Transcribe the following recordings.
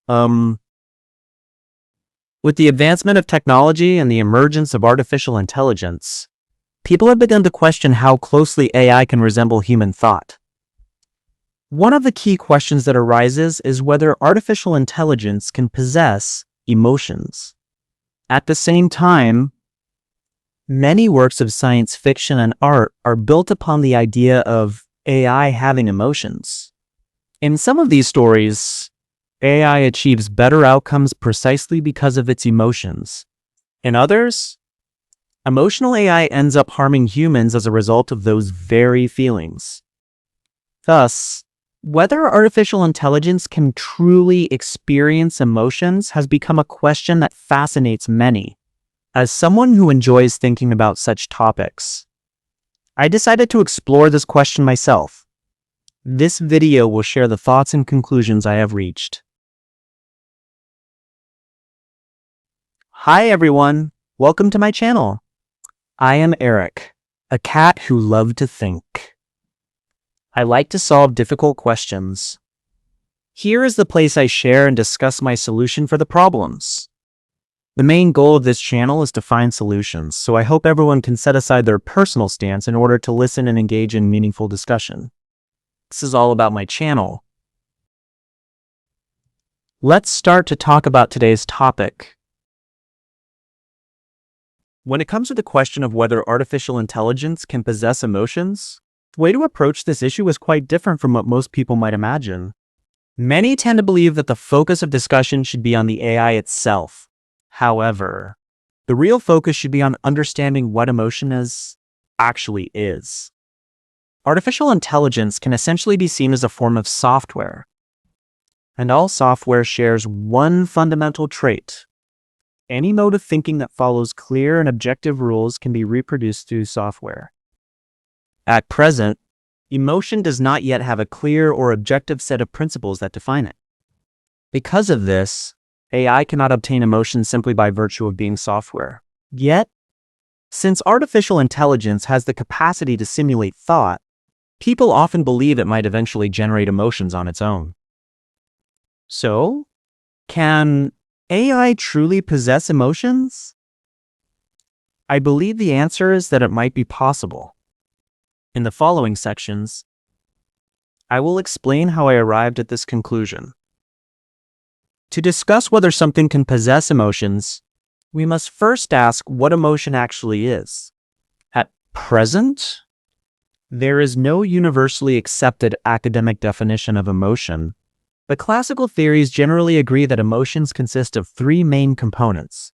Um, with the advancement of technology and the emergence of artificial intelligence, people have begun to question how closely AI can resemble human thought. One of the key questions that arises is whether artificial intelligence can possess emotions. At the same time, many works of science fiction and art are built upon the idea of AI having emotions. In some of these stories, AI achieves better outcomes precisely because of its emotions. In others, emotional AI ends up harming humans as a result of those very feelings. Thus, whether artificial intelligence can truly experience emotions has become a question that fascinates many. As someone who enjoys thinking about such topics, I decided to explore this question myself. This video will share the thoughts and conclusions I have reached. Hi everyone, welcome to my channel. I am Eric, a cat who loved to think. I like to solve difficult questions. Here is the place I share and discuss my solution for the problems. The main goal of this channel is to find solutions, so I hope everyone can set aside their personal stance in order to listen and engage in meaningful discussion. This is all about my channel. Let's start to talk about today's topic. When it comes to the question of whether artificial intelligence can possess emotions, the way to approach this issue is quite different from what most people might imagine. Many tend to believe that the focus of discussion should be on the AI itself. However, the real focus should be on understanding what emotion actually is. Artificial intelligence can essentially be seen as a form of software. And all software shares one fundamental trait. Any mode of thinking that follows clear and objective rules can be reproduced through software. At present, emotion does not yet have a clear or objective set of principles that define it. Because of this, AI cannot obtain emotion simply by virtue of being software. Yet, since artificial intelligence has the capacity to simulate thought, people often believe it might eventually generate emotions on its own. So, can AI truly possess emotions? I believe the answer is that it might be possible. In the following sections, I will explain how I arrived at this conclusion. To discuss whether something can possess emotions, we must first ask what emotion actually is. At present, there is no universally accepted academic definition of emotion, but classical theories generally agree that emotions consist of three main components: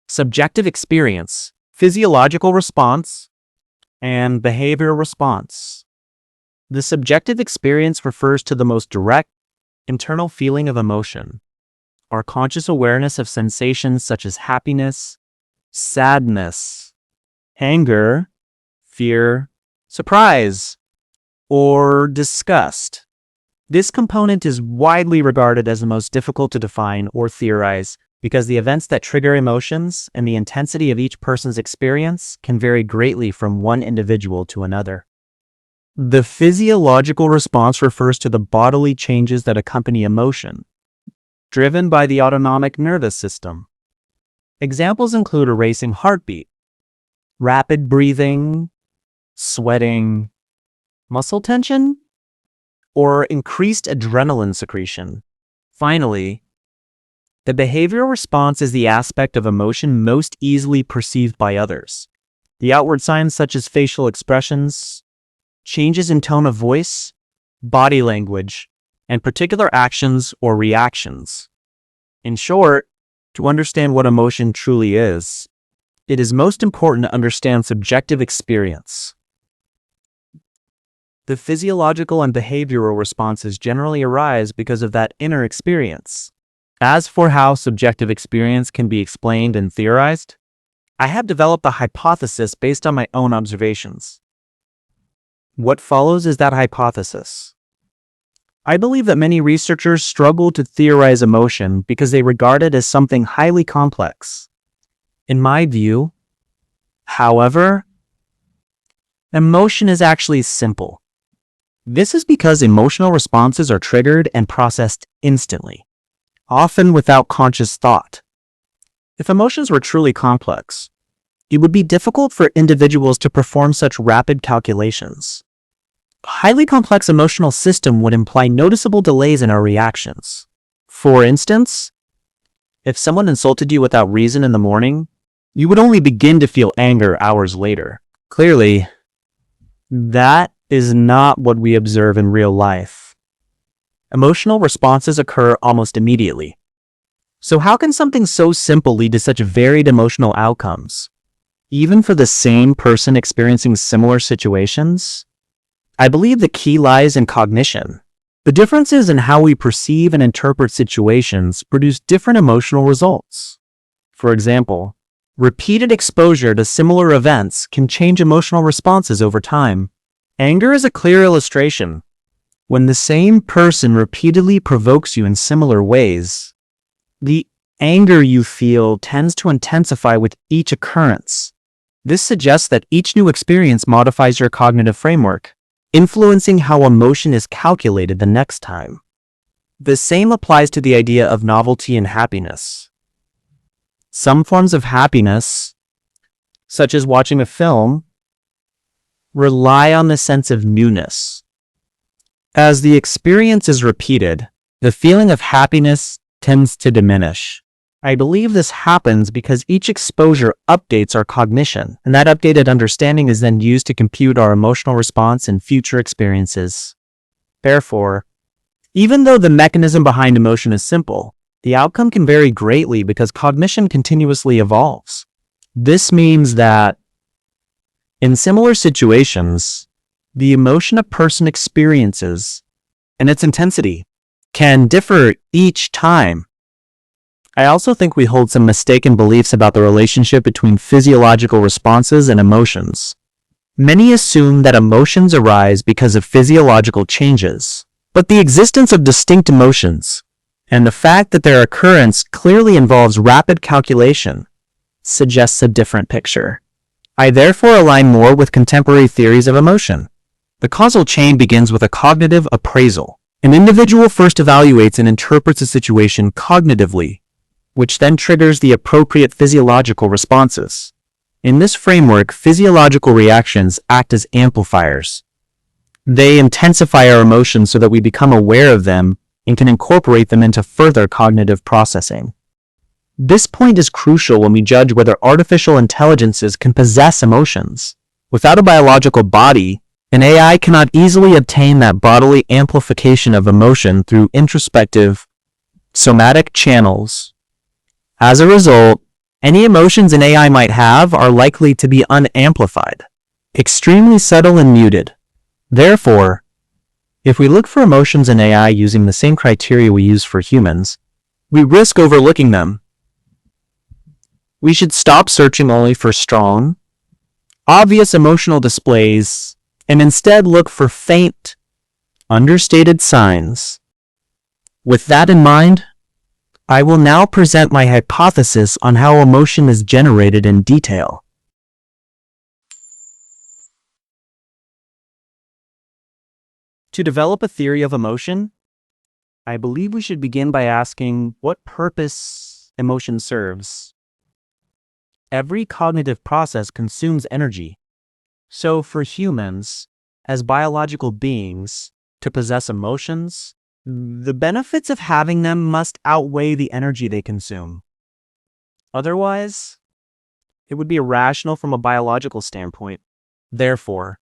subjective experience, physiological response, and behavioral response. The subjective experience refers to the most direct, internal feeling of emotion, our conscious awareness of sensations such as happiness, sadness, anger, fear, surprise, or disgust. This component is widely regarded as the most difficult to define or theorize because the events that trigger emotions and the intensity of each person's experience can vary greatly from one individual to another. The physiological response refers to the bodily changes that accompany emotion, driven by the autonomic nervous system. Examples include a racing heartbeat, rapid breathing, sweating, muscle tension, or increased adrenaline secretion. Finally, the behavioral response is the aspect of emotion most easily perceived by others. The outward signs such as facial expressions, changes in tone of voice, body language, and particular actions or reactions. In short, to understand what emotion truly is, it is most important to understand subjective experience. The physiological and behavioral responses generally arise because of that inner experience. As for how subjective experience can be explained and theorized, I have developed a hypothesis based on my own observations. What follows is that hypothesis. I believe that many researchers struggle to theorize emotion because they regard it as something highly complex. In my view, however, emotion is actually simple. This is because emotional responses are triggered and processed instantly. often without conscious thought. If emotions were truly complex, it would be difficult for individuals to perform such rapid calculations. A highly complex emotional system would imply noticeable delays in our reactions. For instance, if someone insulted you without reason in the morning, you would only begin to feel anger hours later. Clearly, that is not what we observe in real life. Emotional responses occur almost immediately. So how can something so simple lead to such varied emotional outcomes, even for the same person experiencing similar situations? I believe the key lies in cognition. The differences in how we perceive and interpret situations produce different emotional results. For example, repeated exposure to similar events can change emotional responses over time. Anger is a clear illustration. When the same person repeatedly provokes you in similar ways, the anger you feel tends to intensify with each occurrence. This suggests that each new experience modifies your cognitive framework, influencing how emotion is calculated the next time. The same applies to the idea of novelty and happiness. Some forms of happiness, such as watching a film, rely on the sense of newness. As the experience is repeated, the feeling of happiness tends to diminish. I believe this happens because each exposure updates our cognition, and that updated understanding is then used to compute our emotional response in future experiences. Therefore, even though the mechanism behind emotion is simple, the outcome can vary greatly because cognition continuously evolves. This means that, in similar situations, the emotion a person experiences and its intensity can differ each time. I also think we hold some mistaken beliefs about the relationship between physiological responses and emotions. Many assume that emotions arise because of physiological changes, but the existence of distinct emotions and the fact that their occurrence clearly involves rapid calculation suggests a different picture. I therefore align more with contemporary theories of emotion. The causal chain begins with a cognitive appraisal. An individual first evaluates and interprets a situation cognitively, which then triggers the appropriate physiological responses. In this framework, physiological reactions act as amplifiers. They intensify our emotions so that we become aware of them and can incorporate them into further cognitive processing. This point is crucial when we judge whether artificial intelligences can possess emotions. Without a biological body, an AI cannot easily obtain that bodily amplification of emotion through introspective, somatic channels. As a result, any emotions an AI might have are likely to be unamplified, extremely subtle and muted. Therefore, if we look for emotions in AI using the same criteria we use for humans, we risk overlooking them. We should stop searching only for strong, obvious emotional displays and instead look for faint, understated signs. With that in mind, I will now present my hypothesis on how emotion is generated in detail. To develop a theory of emotion, I believe we should begin by asking what purpose emotion serves. Every cognitive process consumes energy. So for humans, as biological beings, to possess emotions, the benefits of having them must outweigh the energy they consume. Otherwise, it would be irrational from a biological standpoint. Therefore,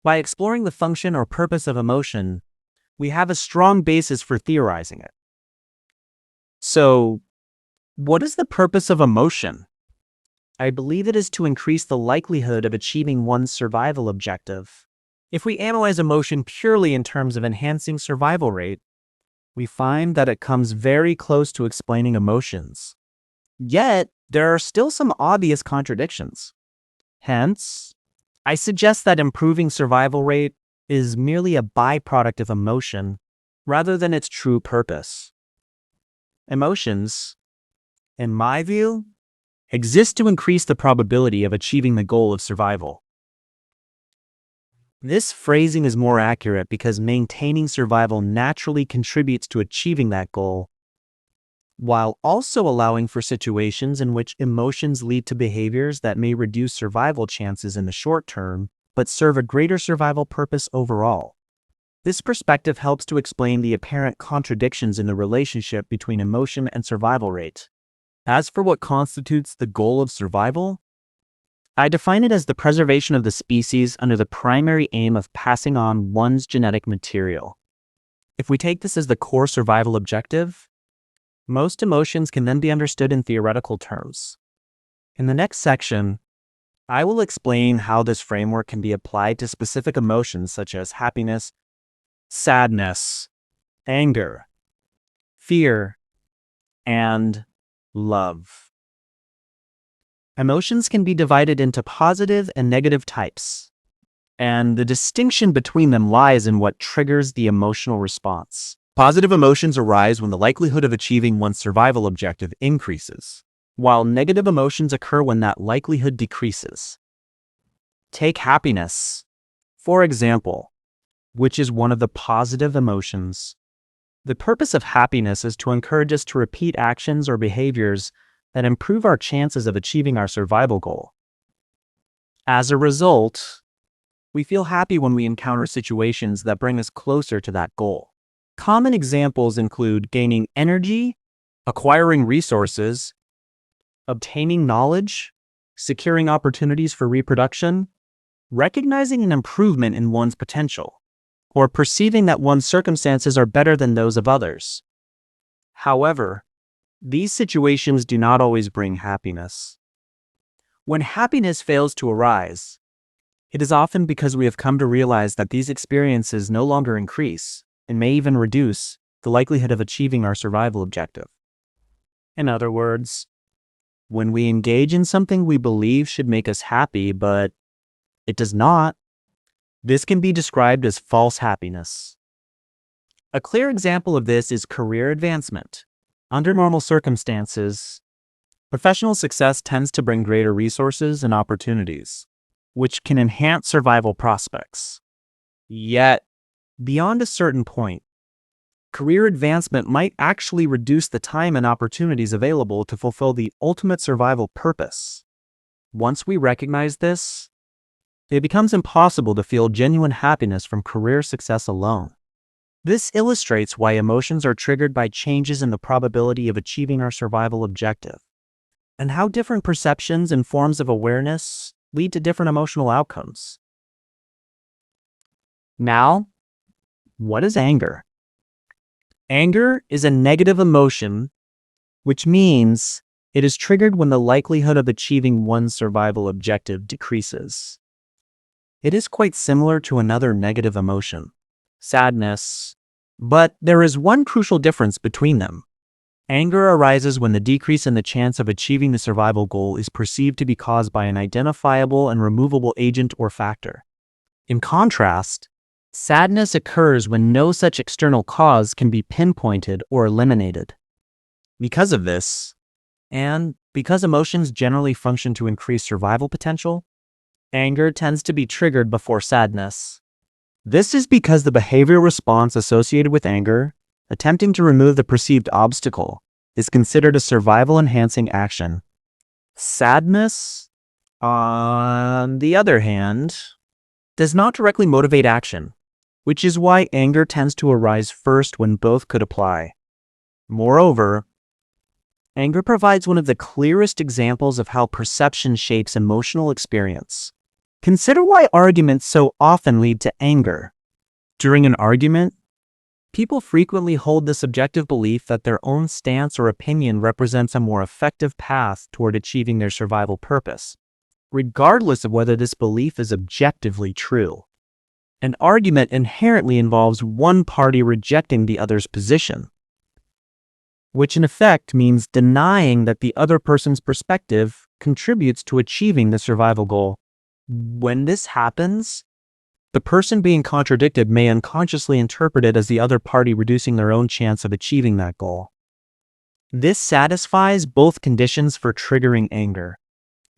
by exploring the function or purpose of emotion, we have a strong basis for theorizing it. So, what is the purpose of emotion? I believe it is to increase the likelihood of achieving one's survival objective. If we analyze emotion purely in terms of enhancing survival rate, we find that it comes very close to explaining emotions. Yet, there are still some obvious contradictions. Hence, I suggest that improving survival rate is merely a byproduct of emotion rather than its true purpose. Emotions, in my view, exist to increase the probability of achieving the goal of survival. This phrasing is more accurate because maintaining survival naturally contributes to achieving that goal. while also allowing for situations in which emotions lead to behaviors that may reduce survival chances in the short term, but serve a greater survival purpose overall. This perspective helps to explain the apparent contradictions in the relationship between emotion and survival rate. As for what constitutes the goal of survival, I define it as the preservation of the species under the primary aim of passing on one's genetic material. If we take this as the core survival objective, most emotions can then be understood in theoretical terms. In the next section, I will explain how this framework can be applied to specific emotions such as happiness, sadness, anger, fear, and love. Emotions can be divided into positive and negative types, and the distinction between them lies in what triggers the emotional response. Positive emotions arise when the likelihood of achieving one's survival objective increases, while negative emotions occur when that likelihood decreases. Take happiness, for example, which is one of the positive emotions. The purpose of happiness is to encourage us to repeat actions or behaviors that improve our chances of achieving our survival goal. As a result, we feel happy when we encounter situations that bring us closer to that goal. Common examples include gaining energy, acquiring resources, obtaining knowledge, securing opportunities for reproduction, recognizing an improvement in one's potential, or perceiving that one's circumstances are better than those of others. However, these situations do not always bring happiness. When happiness fails to arise, it is often because we have come to realize that these experiences no longer increase and may even reduce the likelihood of achieving our survival objective. In other words, when we engage in something we believe should make us happy, but it does not, this can be described as false happiness. A clear example of this is career advancement. Under normal circumstances, professional success tends to bring greater resources and opportunities, which can enhance survival prospects. Yet, beyond a certain point, career advancement might actually reduce the time and opportunities available to fulfill the ultimate survival purpose. Once we recognize this, it becomes impossible to feel genuine happiness from career success alone. This illustrates why emotions are triggered by changes in the probability of achieving our survival objective, and how different perceptions and forms of awareness lead to different emotional outcomes. Now, what is anger? Anger is a negative emotion, which means it is triggered when the likelihood of achieving one's survival objective decreases. It is quite similar to another negative emotion, sadness, but there is one crucial difference between them. Anger arises when the decrease in the chance of achieving the survival goal is perceived to be caused by an identifiable and removable agent or factor. In contrast, sadness occurs when no such external cause can be pinpointed or eliminated. Because of this, and because emotions generally function to increase survival potential, anger tends to be triggered before sadness. This is because the behavioral response associated with anger, attempting to remove the perceived obstacle, is considered a survival-enhancing action. Sadness, on the other hand, does not directly motivate action, which is why anger tends to arise first when both could apply. Moreover, anger provides one of the clearest examples of how perception shapes emotional experience. Consider why arguments so often lead to anger. During an argument, people frequently hold the subjective belief that their own stance or opinion represents a more effective path toward achieving their survival purpose, regardless of whether this belief is objectively true. An argument inherently involves one party rejecting the other's position, which in effect means denying that the other person's perspective contributes to achieving the survival goal. When this happens, the person being contradicted may unconsciously interpret it as the other party reducing their own chance of achieving that goal. This satisfies both conditions for triggering anger: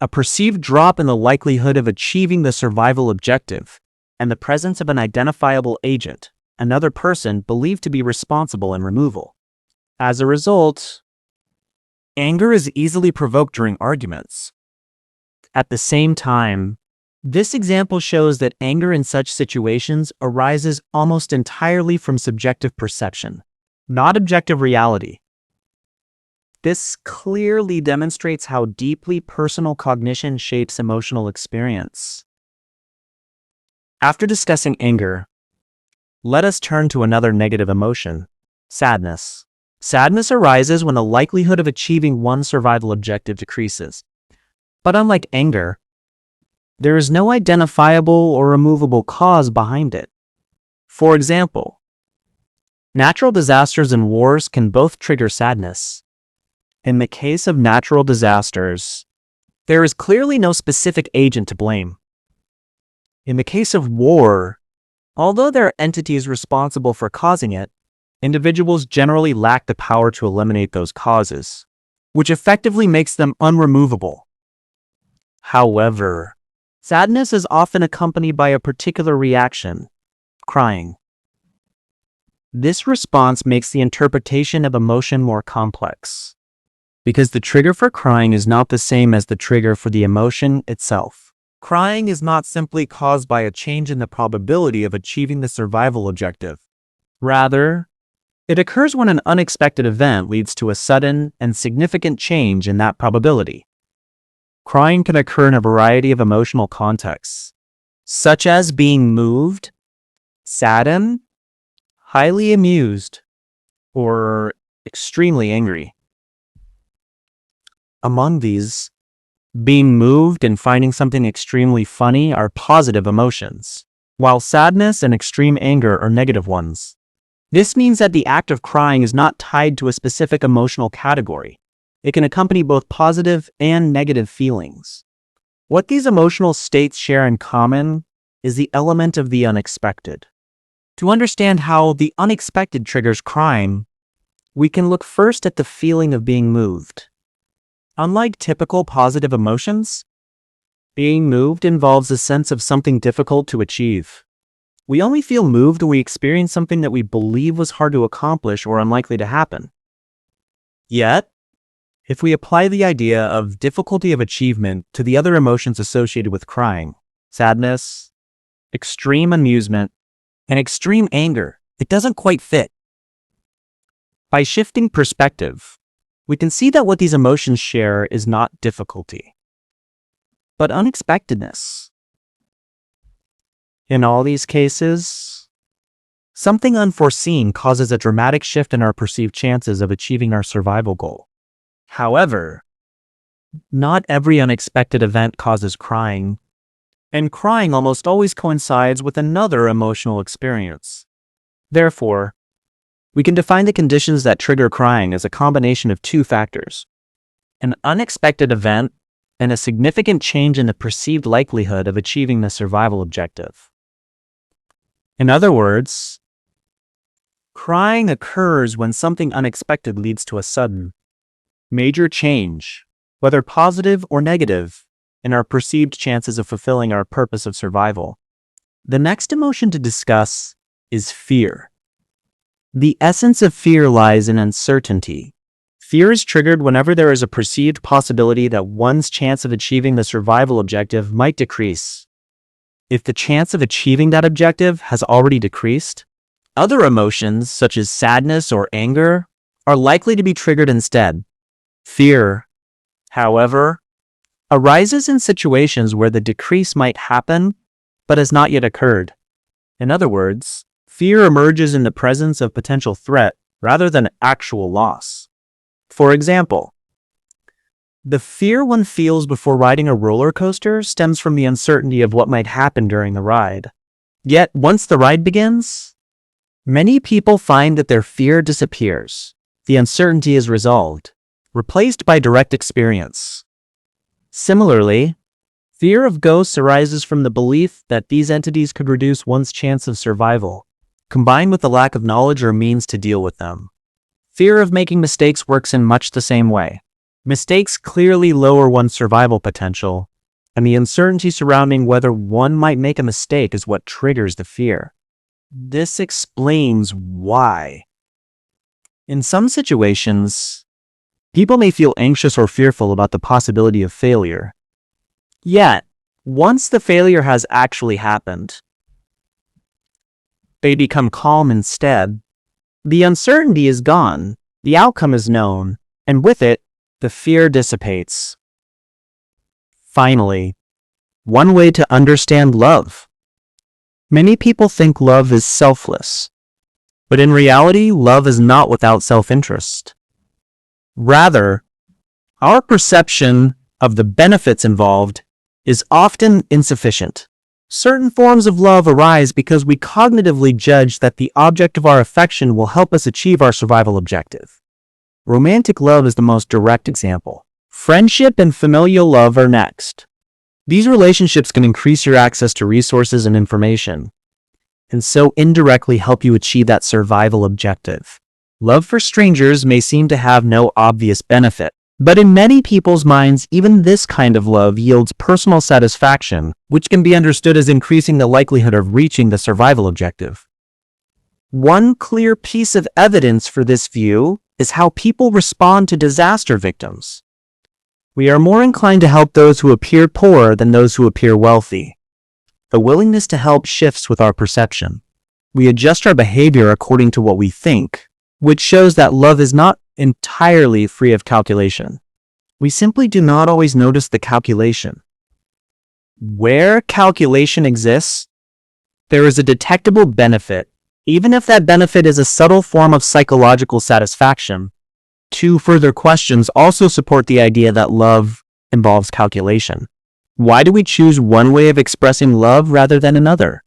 a perceived drop in the likelihood of achieving the survival objective, and the presence of an identifiable agent, another person believed to be responsible in removal. As a result, Anger is easily provoked during arguments. At the same time, this example shows that anger in such situations arises almost entirely from subjective perception, not objective reality. This clearly demonstrates how deeply personal cognition shapes emotional experience. After discussing anger, let us turn to another negative emotion, sadness. Sadness arises when the likelihood of achieving one's survival objective decreases. But unlike anger, there is no identifiable or removable cause behind it. For example, natural disasters and wars can both trigger sadness. In the case of natural disasters, there is clearly no specific agent to blame. In the case of war, although there are entities responsible for causing it, individuals generally lack the power to eliminate those causes, which effectively makes them unremovable. However, sadness is often accompanied by a particular reaction, crying. This response makes the interpretation of emotion more complex, because the trigger for crying is not the same as the trigger for the emotion itself. Crying is not simply caused by a change in the probability of achieving the survival objective. Rather, it occurs when an unexpected event leads to a sudden and significant change in that probability. Crying can occur in a variety of emotional contexts, such as being moved, saddened, highly amused, or extremely angry. Among these, being moved and finding something extremely funny are positive emotions, while sadness and extreme anger are negative ones. This means that the act of crying is not tied to a specific emotional category. It can accompany both positive and negative feelings. What these emotional states share in common is the element of the unexpected. To understand how the unexpected triggers crying, we can look first at the feeling of being moved. Unlike typical positive emotions, being moved involves a sense of something difficult to achieve. We only feel moved when we experience something that we believe was hard to accomplish or unlikely to happen. Yet, if we apply the idea of difficulty of achievement to the other emotions associated with crying, sadness, extreme amusement, and extreme anger, it doesn't quite fit. By shifting perspective, we can see that what these emotions share is not difficulty, but unexpectedness. In all these cases, something unforeseen causes a dramatic shift in our perceived chances of achieving our survival goal. However, not every unexpected event causes crying, and crying almost always coincides with another emotional experience. Therefore, we can define the conditions that trigger crying as a combination of two factors: an unexpected event and a significant change in the perceived likelihood of achieving the survival objective. In other words, crying occurs when something unexpected leads to a sudden, major change, whether positive or negative, in our perceived chances of fulfilling our purpose of survival. The next emotion to discuss is fear. The essence of fear lies in uncertainty. Fear is triggered whenever there is a perceived possibility that one's chance of achieving the survival objective might decrease. If the chance of achieving that objective has already decreased, other emotions, such as sadness or anger, are likely to be triggered instead. Fear, however, arises in situations where the decrease might happen, but has not yet occurred. In other words, fear emerges in the presence of potential threat rather than actual loss. For example, the fear one feels before riding a roller coaster stems from the uncertainty of what might happen during the ride. Yet, once the ride begins, many people find that their fear disappears. The uncertainty is resolved, replaced by direct experience. Similarly, fear of ghosts arises from the belief that these entities could reduce one's chance of survival, combined with the lack of knowledge or means to deal with them. Fear of making mistakes works in much the same way. Mistakes clearly lower one's survival potential, and the uncertainty surrounding whether one might make a mistake is what triggers the fear. This explains why, in some situations, People may feel anxious or fearful about the possibility of failure. Yet, once the failure has actually happened, they become calm instead. The uncertainty is gone, the outcome is known, and with it, the fear dissipates. Finally, one way to understand love. Many people think love is selfless, but in reality, love is not without self-interest. Rather, our perception of the benefits involved is often insufficient. Certain forms of love arise because we cognitively judge that the object of our affection will help us achieve our survival objective. Romantic love is the most direct example. Friendship and familial love are next. These relationships can increase your access to resources and information, and so indirectly help you achieve that survival objective. Love for strangers may seem to have no obvious benefit, but in many people's minds, even this kind of love yields personal satisfaction, which can be understood as increasing the likelihood of reaching the survival objective. One clear piece of evidence for this view is how people respond to disaster victims. We are more inclined to help those who appear poor than those who appear wealthy. The willingness to help shifts with our perception. We adjust our behavior according to what we think, which shows that love is not entirely free of calculation. We simply do not always notice the calculation. Where calculation exists, there is a detectable benefit, even if that benefit is a subtle form of psychological satisfaction. Two further questions also support the idea that love involves calculation. Why do we choose one way of expressing love rather than another?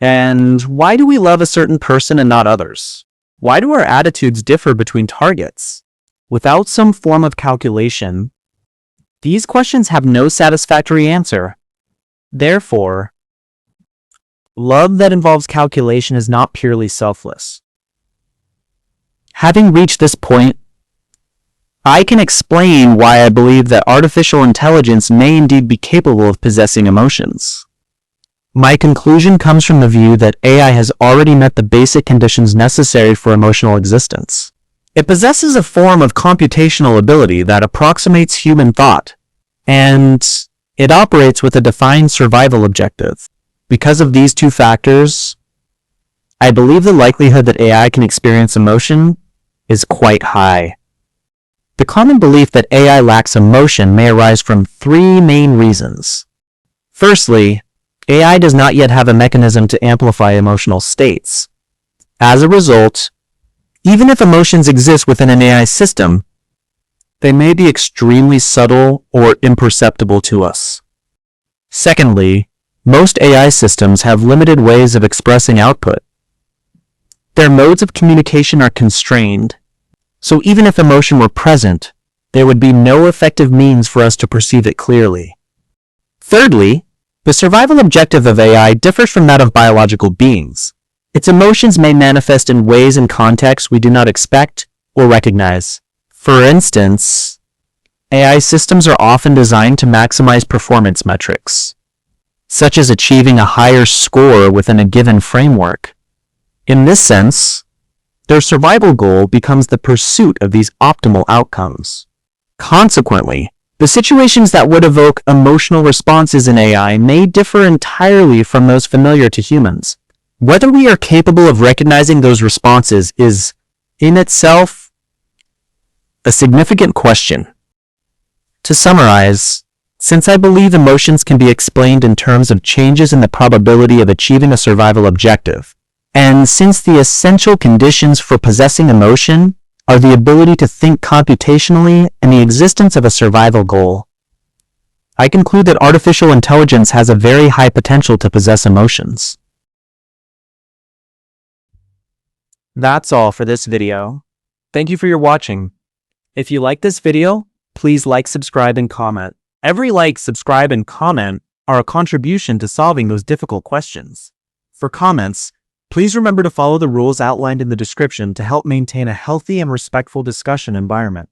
And why do we love a certain person and not others? Why do our attitudes differ between targets? Without some form of calculation, these questions have no satisfactory answer. Therefore, love that involves calculation is not purely selfless. Having reached this point, I can explain why I believe that artificial intelligence may indeed be capable of possessing emotions. My conclusion comes from the view that AI has already met the basic conditions necessary for emotional existence. It possesses a form of computational ability that approximates human thought, and it operates with a defined survival objective. Because of these two factors, I believe the likelihood that AI can experience emotion is quite high. The common belief that AI lacks emotion may arise from three main reasons. Firstly, AI does not yet have a mechanism to amplify emotional states. As a result, even if emotions exist within an AI system, they may be extremely subtle or imperceptible to us. Secondly, most AI systems have limited ways of expressing output. Their modes of communication are constrained, so even if emotion were present, there would be no effective means for us to perceive it clearly. Thirdly, the survival objective of AI differs from that of biological beings. Its emotions may manifest in ways and contexts we do not expect or recognize. For instance, AI systems are often designed to maximize performance metrics, such as achieving a higher score within a given framework. In this sense, their survival goal becomes the pursuit of these optimal outcomes. Consequently, the situations that would evoke emotional responses in AI may differ entirely from those familiar to humans. Whether we are capable of recognizing those responses is, in itself, a significant question. To summarize, since I believe emotions can be explained in terms of changes in the probability of achieving a survival objective, and since the essential conditions for possessing emotion are the ability to think computationally and the existence of a survival goal, I conclude that artificial intelligence has a very high potential to possess emotions. That's all for this video. Thank you for your watching. If you like this video, please like, subscribe, and comment. Every like, subscribe, and comment are a contribution to solving those difficult questions. For comments, please remember to follow the rules outlined in the description to help maintain a healthy and respectful discussion environment.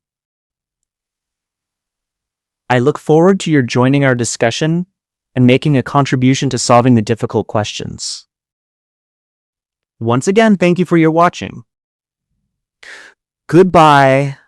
I look forward to your joining our discussion and making a contribution to solving the difficult questions. Once again, thank you for your watching. Goodbye.